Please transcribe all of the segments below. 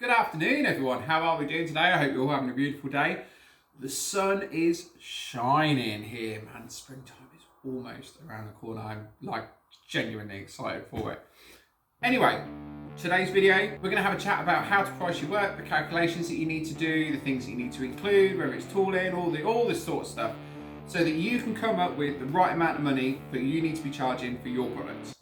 Good afternoon, everyone. How are we doing today? I hope you're all having a beautiful day. The sun is shining here, man. Springtime is almost around the corner. I'm genuinely excited for it. Anyway, today's video, we're going to have a chat about how to price your work, the calculations that you need to do, the things that you need to include, whether it's tooling, all this sort of stuff, so that you can come up with the right amount of money that you need to be charging for your products.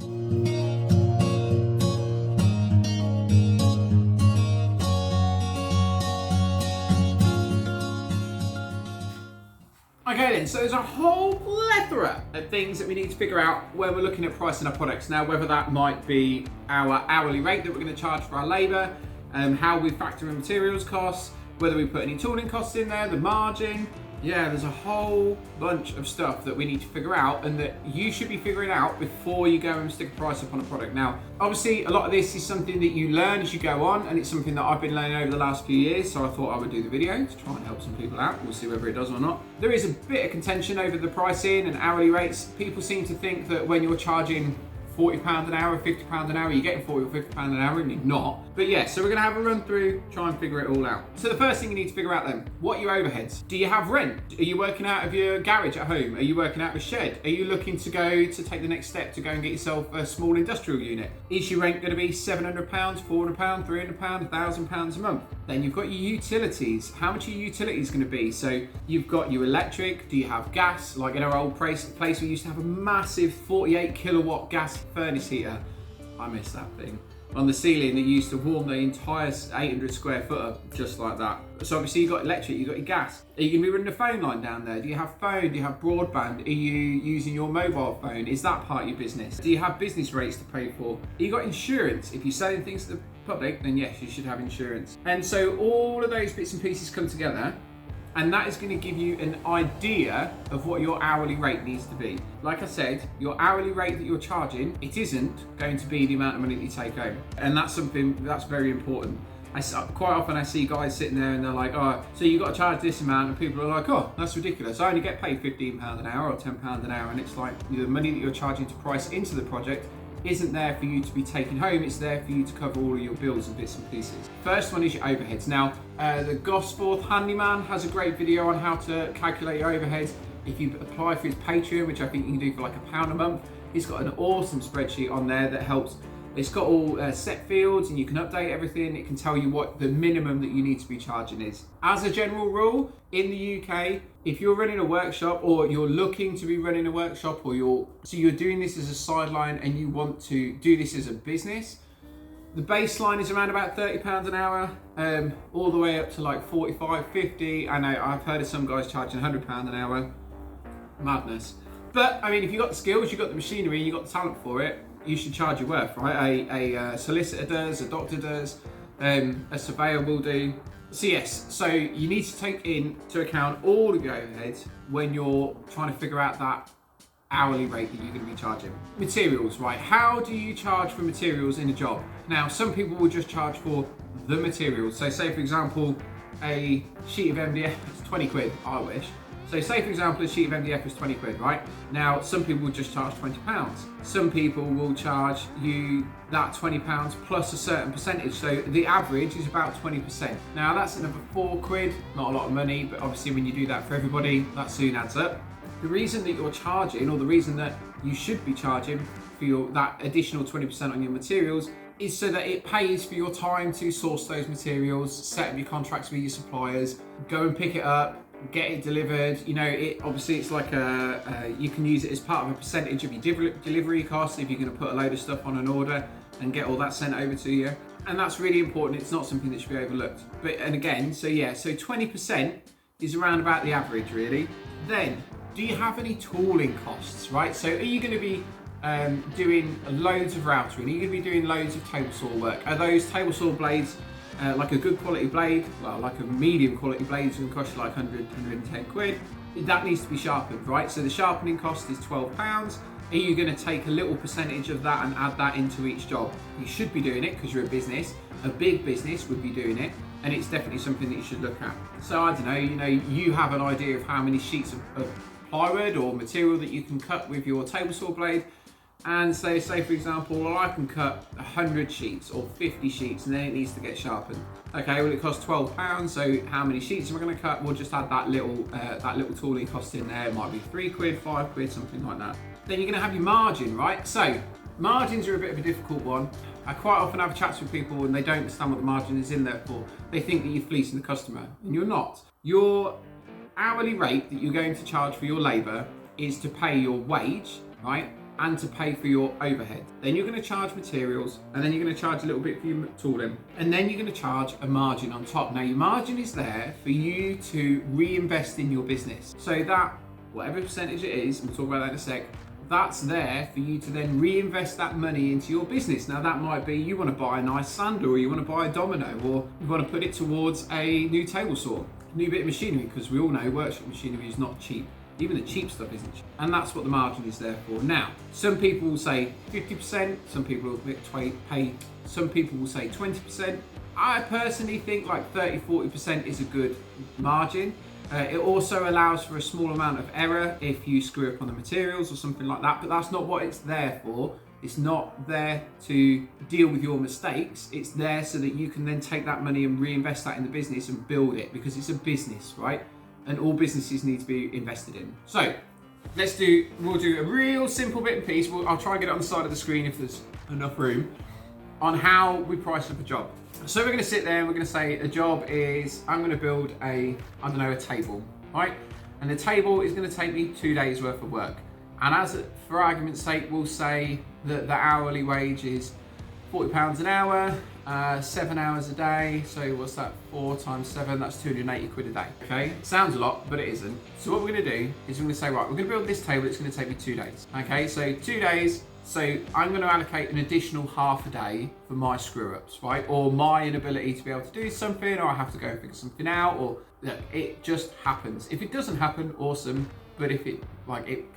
Okay then, so there's a whole plethora of things that we need to figure out when we're looking at pricing our products. Now, whether that might be our hourly rate that we're going to charge for our labour, how we factor in materials costs, whether we put any tooling costs in there, the margin. Yeah, there's a whole bunch of stuff that we need to figure out and that you should be figuring out before you go and stick a price up on a product. Now, obviously, a lot of this is something that you learn as you go on, and it's something that I've been learning over the last few years, so I thought I would do the video to try and help some people out. We'll see whether it does or not. There is a bit of contention over the pricing and hourly rates. People seem to think that when you're charging £40 an hour, £50 an hour, you're getting £40 or £50 an hour, and you're not. But yeah, so we're gonna have a run through, try and figure it all out. So the first thing you need to figure out then, what are your overheads? Do you have rent? Are you working out of your garage at home? Are you working out of a shed? Are you looking to go to take the next step to go and get yourself a small industrial unit? Is your rent gonna be £700, £400, £300, £1,000 a month? Then you've got your utilities. How much are your utilities gonna be? So you've got your electric, do you have gas? Like in our old place we used to have a massive 48 kilowatt gas furnace heater. I miss that thing. On the ceiling that used to warm the entire 800 square footer just like that. So obviously you've got electric, you've got your gas. Are you going to be running a phone line down there? Do you have phone? Do you have broadband? Are you using your mobile phone? Is that part of your business? Do you have business rates to pay for? You got insurance? If you're selling things to the public, then yes, you should have insurance. And so all of those bits and pieces come together, and that is going to give you an idea of what your hourly rate needs to be. Like I said, your hourly rate that you're charging, it isn't going to be the amount of money that you take home. And that's something that's very important. Quite often I see guys sitting there and they're like, oh, so you've got to charge this amount, and people are like, oh, that's ridiculous. I only get paid £15 an hour or £10 an hour. And it's like, the money that you're charging to price into the project isn't there for you to be taking home, it's there for you to cover all of your bills and bits and pieces. First one is your overheads. Now, the Gosforth Handyman has a great video on how to calculate your overheads. If you apply for his Patreon, which I think you can do for like £1 a month, he's got an awesome spreadsheet on there that helps. It's got all set fields and you can update everything. It can tell you what the minimum that you need to be charging is. As a general rule, in the UK, if you're running a workshop or you're looking to be running a workshop, or you're doing this as a sideline and you want to do this as a business, the baseline is around about £30 an hour, all the way up to like 45, 50. I know I've heard of some guys charging £100 an hour. Madness. But I mean, if you've got the skills, you've got the machinery, you've got the talent for it, you should charge your worth, right? A solicitor does, a doctor does, a surveyor will do. So yes, so you need to take into account all of your overheads when you're trying to figure out that hourly rate that you're going to be charging. Materials, right? How do you charge for materials in a job? Now, some people will just charge for the materials. So say for example, a sheet of MDF is 20 quid, I wish. So say for example, a sheet of MDF is 20 quid, right? Now, some people will just charge £20. Some people will charge you that £20 plus a certain percentage. So the average is about 20%. Now that's another 4 quid, not a lot of money, but obviously when you do that for everybody, that soon adds up. The reason that you're charging, or the reason that you should be charging for that additional 20% on your materials, is so that it pays for your time to source those materials, set up your contracts with your suppliers, go and pick it up, get it delivered. You know, it's like you can use it as part of a percentage of your delivery costs if you're going to put a load of stuff on an order and get all that sent over to you. And that's really important. It's not something that should be overlooked. And again, so 20% is around about the average, really. Then, do you have any tooling costs, right? So are you going to be doing loads of routering? Are you going to be doing loads of table saw work? Are those table saw blades like a good quality blade, well, like a medium quality blade is going to cost you like 100, 110 quid. That needs to be sharpened, right? So the sharpening cost is £12. Are you going to take a little percentage of that and add that into each job? You should be doing it because you're a business. A big business would be doing it, and it's definitely something that you should look at. So I don't know, you have an idea of how many sheets of plywood or material that you can cut with your table saw blade. and say for example, well, I can cut 100 sheets or 50 sheets and then it needs to get sharpened. Okay, well it costs £12, so how many sheets am I going to cut? We'll just add that little tooling cost in there. It might be £3, £5, something like that. Then you're going to have your margin, right? So margins are a bit of a difficult one. I quite often have chats with people and they don't understand what the margin is in there for. They think that you're fleecing the customer, and you're not. Your hourly rate that you're going to charge for your labour is to pay your wage, right? And to pay for your overhead. Then you're going to charge materials, and then you're going to charge a little bit for your tooling, and then you're going to charge a margin on top. Now your margin is there for you to reinvest in your business. So that, whatever percentage it is, we'll talk about that in a sec, that's there for you to then reinvest that money into your business. Now that might be you want to buy a nice sander, or you want to buy a domino, or you want to put it towards a new table saw, new bit of machinery, because we all know workshop machinery is not cheap. Even the cheap stuff isn't cheap. And that's what the margin is there for. Now, some people will say 50%, some people will pay, some people will say 20%. I personally think like 30-40% is a good margin. It also allows for a small amount of error if you screw up on the materials or something like that, but that's not what it's there for. It's not there to deal with your mistakes. It's there so that you can then take that money and reinvest that in the business and build it, because it's a business, right? And all businesses need to be invested in. So we'll do a real simple bit and piece. I'll try and get it on the side of the screen if there's enough room, on how we price up a job. So we're gonna sit there and we're gonna say a job is, I'm gonna build a table, right? And the table is gonna take me 2 days worth of work. And for argument's sake, we'll say that the hourly wage is £40 an hour, 7 hours a day. So what's that? 4 times 7, that's 280 quid a day. Okay, sounds a lot, but it isn't. So what we're gonna do is we're gonna say, right, we're gonna build this table, it's gonna take me 2 days. Okay, so 2 days, so I'm gonna allocate an additional half a day for my screw ups, right? Or my inability to be able to do something, or I have to go and figure something out, or look, it just happens. If it doesn't happen, awesome. But if it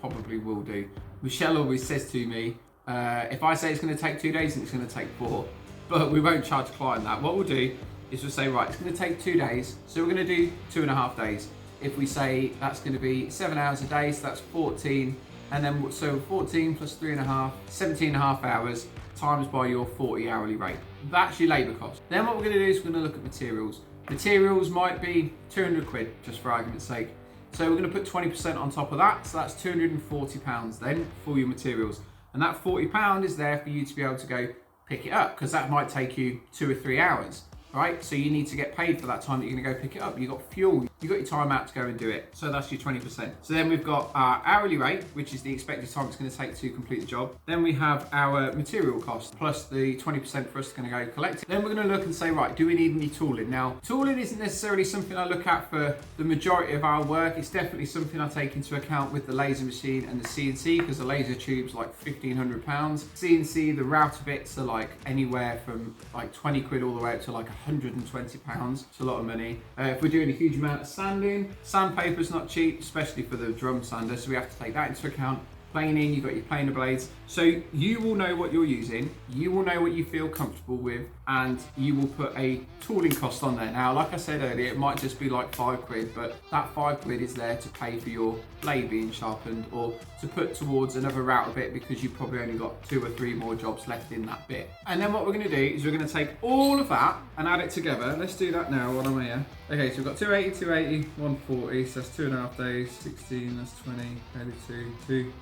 probably will do. Michelle always says to me, if I say it's going to take 2 days, then it's going to take 4. But we won't charge the client that. What we'll do is we'll say, right, it's going to take 2 days, so we're going to do 2.5 days. If we say that's going to be 7 hours a day, so that's 14, and then so 14 plus 3.5, 17.5 hours times by your 40 hourly rate. That's your labour cost. Then what we're going to do is we're going to look at materials. Materials might be 200 quid, just for argument's sake. So we're going to put 20% on top of that, so that's £240 then for your materials. And that £40 is there for you to be able to go pick it up, because that might take you 2 or 3 hours, right? So you need to get paid for that time that you're gonna go pick it up. You've got fuel, you've got your time out to go and do it. So that's your 20%. So then we've got our hourly rate, which is the expected time it's gonna take to complete the job. Then we have our material cost, plus the 20% for us to go collect it. Then we're gonna look and say, right, do we need any tooling? Now, tooling isn't necessarily something I look at for the majority of our work. It's definitely something I take into account with the laser machine and the CNC, because the laser tube's like £1,500. CNC, the router bits are like anywhere from like 20 quid all the way up to like £120. It's a lot of money. If we're doing a huge amount of sanding, sandpaper's not cheap, especially for the drum sander, so we have to take that into account. Planing, you've got your planer blades. So you will know what you're using, you will know what you feel comfortable with, and you will put a tooling cost on there. Now, like I said earlier, it might just be like 5 quid, but that 5 quid is there to pay for your blade being sharpened, or to put towards another router bit, because you've probably only got 2 or 3 more jobs left in that bit. And then what we're gonna do is we're gonna take all of that and add it together. Let's do that now while I'm here. Okay, so we've got 280, 280, 140, so that's 2.5 days, 16, that's 20, 82, 2,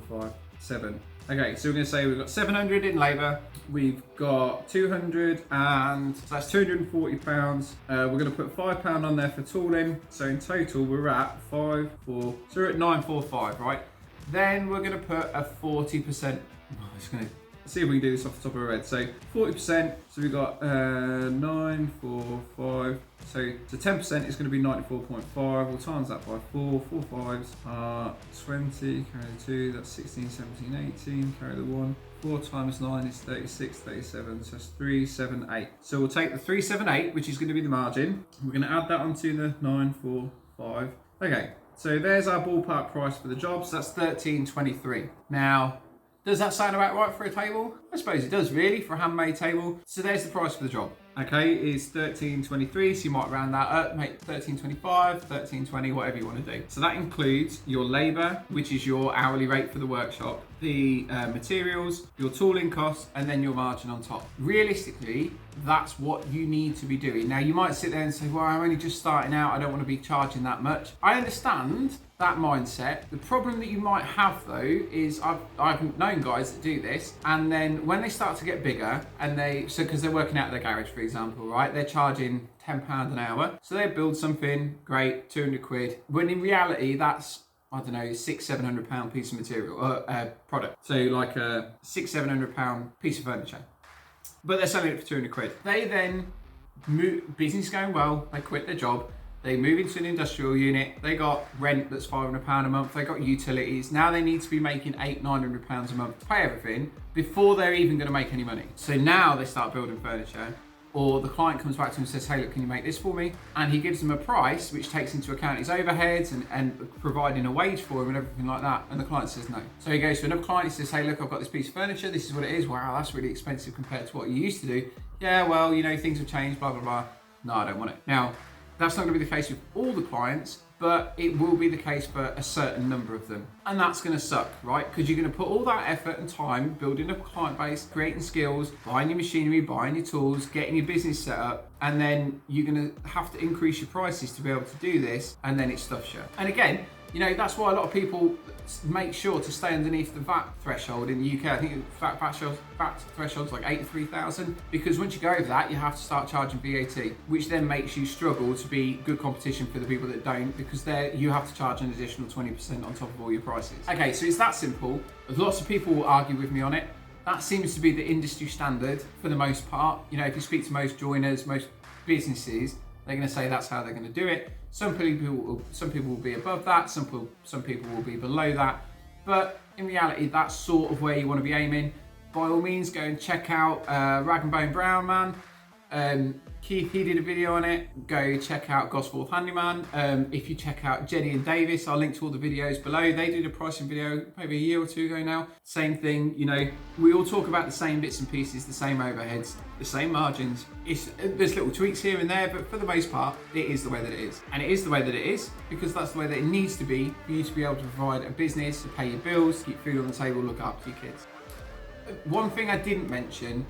4, 5, 7. Okay, so we're going to say we've got 700 in labour, we've got 200, and so that's £240. We're going to put £5 on there for tooling, so in total we're at 5, 4, so we're at 945, right? Then we're going to put a 40%, it's going to see if we can do this off the top of our head. So 40%, so we've got 945, so 10% is going to be 94.5. We'll times that by 4, 4 5s are 20, carry the 2, that's 16, 17, 18, carry the 1. 4 times 9 is 36, 37, so that's 378. So we'll take the 378, which is going to be the margin. We're going to add that onto the 945. Okay, so there's our ballpark price for the job, so that's 1323. Now, Does that sound about right for a table? I suppose it does really, for a handmade table. So there's the price for the job. Okay, it's $13.23, so you might round that up, make $13.25, $13.20, whatever you want to do. So that includes your labour, which is your hourly rate for the workshop, the materials, your tooling costs, and then your margin on top. Realistically, that's what you need to be doing. Now, you might sit there and say, well, I'm only just starting out, I don't want to be charging that much. I understand that mindset. The problem that you might have though is I've known guys that do this, and then when they start to get bigger, and because they're working out of their garage, for example, right, they're charging £10 an hour, so they build something great, 200 quid, when in reality that's, I don't know, £600-700 piece of material, product. So like a £600-700 piece of furniture, but they're selling it for 200 quid. They then move, business going well, they quit their job, they move into an industrial unit, they got rent that's £500 a month, they got utilities, now they need to be making £800-900 a month to pay everything before they're even going to make any money. So now they start building furniture, or the client comes back to him and says, hey look, can you make this for me? And he gives them a price which takes into account his overheads and providing a wage for him and everything like that, and the client says no. So he goes to another client, he says, hey look, I've got this piece of furniture, this is what it is. Wow, that's really expensive compared to what you used to do. Yeah, well, you know, things have changed, blah, blah, blah. No, I don't want it. Now, that's not going to be the case with all the clients, but it will be the case for a certain number of them. And that's going to suck, right? Because you're going to put all that effort and time building up a client base, creating skills, buying your machinery, buying your tools, getting your business set up, and then you're going to have to increase your prices to be able to do this, and then it stuffs you. And again, you know, that's why a lot of people make sure to stay underneath the VAT threshold in the UK. I think VAT threshold's like 83,000, because once you go over that, you have to start charging VAT, which then makes you struggle to be good competition for the people that don't, because you have to charge an additional 20% on top of all your prices. Okay, so it's that simple. Lots of people will argue with me on it. That seems to be the industry standard for the most part. You know, if you speak to most joiners, most businesses, they're going to say that's how they're going to do it. Some people will be above that, some people will be below that. But in reality, that's sort of where you want to be aiming. By all means, go and check out Rag and Bone Brown Man. Keith, he did a video on it. Go check out Gosforth Handyman. If you check out Jennie and Davies, I'll link to all the videos below. They did a pricing video maybe a year or two ago now. Same thing, you know, we all talk about the same bits and pieces, the same overheads, the same margins. There's little tweaks here and there, but for the most part, it is the way that it is. And it is the way that it is because that's the way that it needs to be for you to be able to provide a business, to pay your bills, keep food on the table, look after your kids. One thing I didn't mention,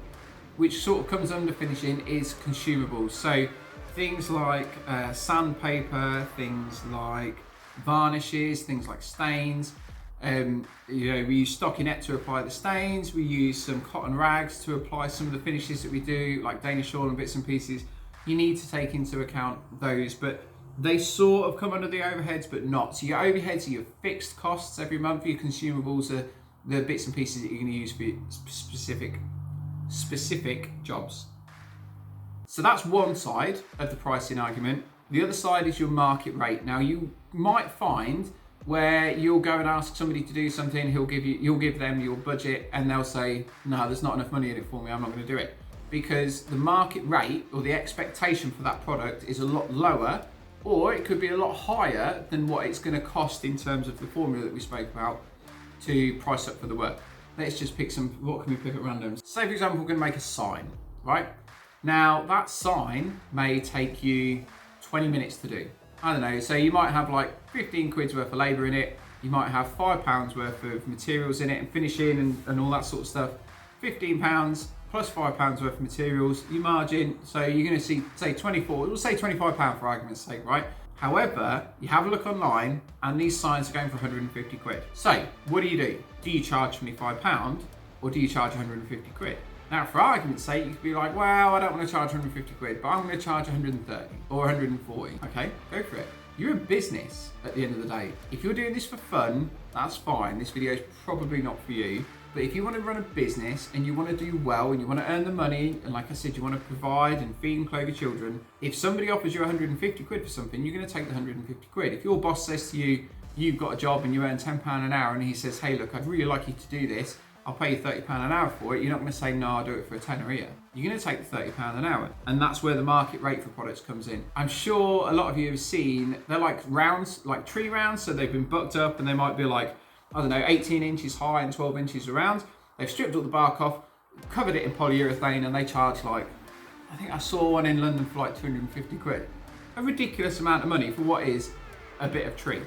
which sort of comes under finishing, is consumables. So things like sandpaper, things like varnishes, things like stains. You know, we use stockinette to apply the stains. We use some cotton rags to apply some of the finishes that we do, like Danish shawl and bits and pieces. You need to take into account those, but they sort of come under the overheads, but not. So your overheads are your fixed costs every month. Your consumables are the bits and pieces that you're going to use for your specific jobs. So that's one side of the pricing argument. The other side is your market rate. Now you might find where you'll go and ask somebody to do something, you'll give them your budget, and they'll say, no, there's not enough money in it for me, I'm not going to do it. Because the market rate or the expectation for that product is a lot lower, or it could be a lot higher than what it's going to cost in terms of the formula that we spoke about to price up for the work. Let's just pick what can we pick at random? Say for example, we're going to make a sign, right? Now that sign may take you 20 minutes to do. I don't know, so you might have like 15 quid's worth of labour in it, you might have £5 worth of materials in it and finishing and all that sort of stuff. £15 plus £5 worth of materials, your margin, so you're going to see, say 24, we'll say £25 for argument's sake, right? However, you have a look online and these signs are going for 150 quid. So what do? Do you charge £25 or do you charge 150 quid? Now for argument's sake, you could be like, well, I don't want to charge 150 quid, but I'm going to charge 130 or 140. Okay, go for it. You're a business at the end of the day. If you're doing this for fun, that's fine. This video is probably not for you. But if you want to run a business and you want to do well and you want to earn the money, and like I said, you want to provide and feed and clothe your children, if somebody offers you 150 quid for something, you're going to take the 150 quid. If your boss says to you, you've got a job and you earn £10 an hour, and he says, hey, look, I'd really like you to do this, I'll pay you £30 an hour for it, you're not going to say, no, I'll do it for a tenner a year. You're going to take the £30 an hour. And that's where the market rate for products comes in. I'm sure a lot of you have seen, they're like rounds, like tree rounds, so they've been bucked up and they might be like I don't know, 18 inches high and 12 inches around. They've stripped all the bark off, covered it in polyurethane, and they charge like, I think I saw one in London for like 250 quid. A ridiculous amount of money for what is a bit of tree.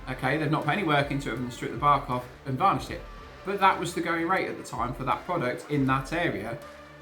Okay, they've not put any work into it and stripped the bark off and varnished it. But that was the going rate at the time for that product in that area.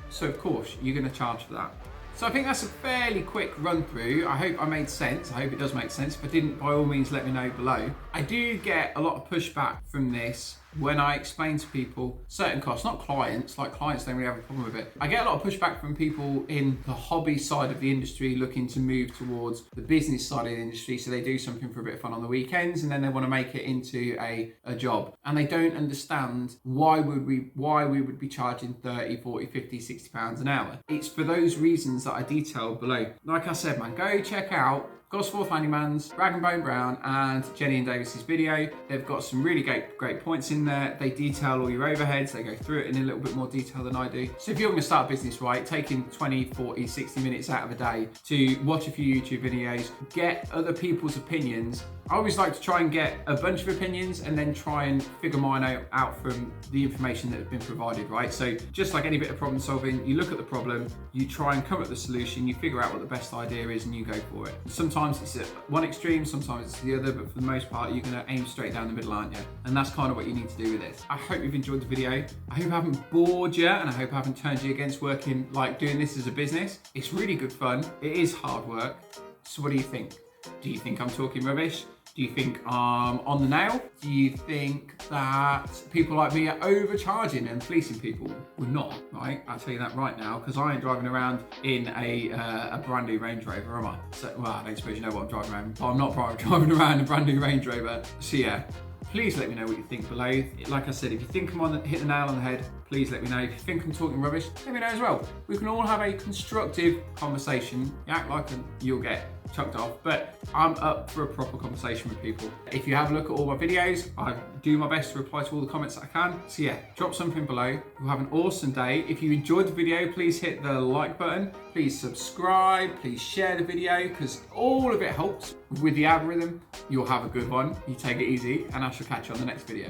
So of course, you're gonna charge for that. So I think that's a fairly quick run through. I hope I made sense. I hope it does make sense. If I didn't, by all means, let me know below. I do get a lot of pushback from this when I explain to people certain costs, not clients, like clients don't really have a problem with it. I get a lot of pushback from people in the hobby side of the industry looking to move towards the business side of the industry. So they do something for a bit of fun on the weekends and then they want to make it into a job. And they don't understand why we would be charging 30, 40, 50, 60 pounds an hour. It's for those reasons that I detailed below. Like I said, man, go check out Gosforth Handyman's Rag and Bone Brown and Jennie and Davies' video. They've got some really great points in there. They detail all your overheads. They go through it in a little bit more detail than I do. So if you're going to start a business right, taking 20, 40, 60 minutes out of a day to watch a few YouTube videos, get other people's opinions. I always like to try and get a bunch of opinions and then try and figure mine out from the information that has been provided, right? So just like any bit of problem solving, you look at the problem, you try and come up with the solution, you figure out what the best idea is and you go for it. Sometimes it's at one extreme, sometimes it's the other, but for the most part, you're gonna aim straight down the middle, aren't you? And that's kind of what you need to do with this. I hope you've enjoyed the video. I hope I haven't bored you and I hope I haven't turned you against working, like doing this as a business. It's really good fun. It is hard work. So what do you think? Do you think I'm talking rubbish? Do you think I'm on the nail? Do you think that people like me are overcharging and fleecing people? We're not, right? I'll tell you that right now, because I ain't driving around in a brand new Range Rover, am I? So, well, I don't suppose you know what I'm driving around, but I'm not driving around a brand new Range Rover. So yeah, please let me know what you think below. Like I said, if you think I'm hit the nail on the head, please let me know. If you think I'm talking rubbish, let me know as well. We can all have a constructive conversation. You act like you'll get chucked off, but I'm up for a proper conversation with people. If you have a look at all my videos, I do my best to reply to all the comments that I can. So yeah, drop something below. You'll have an awesome day. If you enjoyed the video, please hit the like button. Please subscribe, please share the video, because all of it helps with the algorithm. You'll have a good one. You take it easy, and I shall catch you on the next video.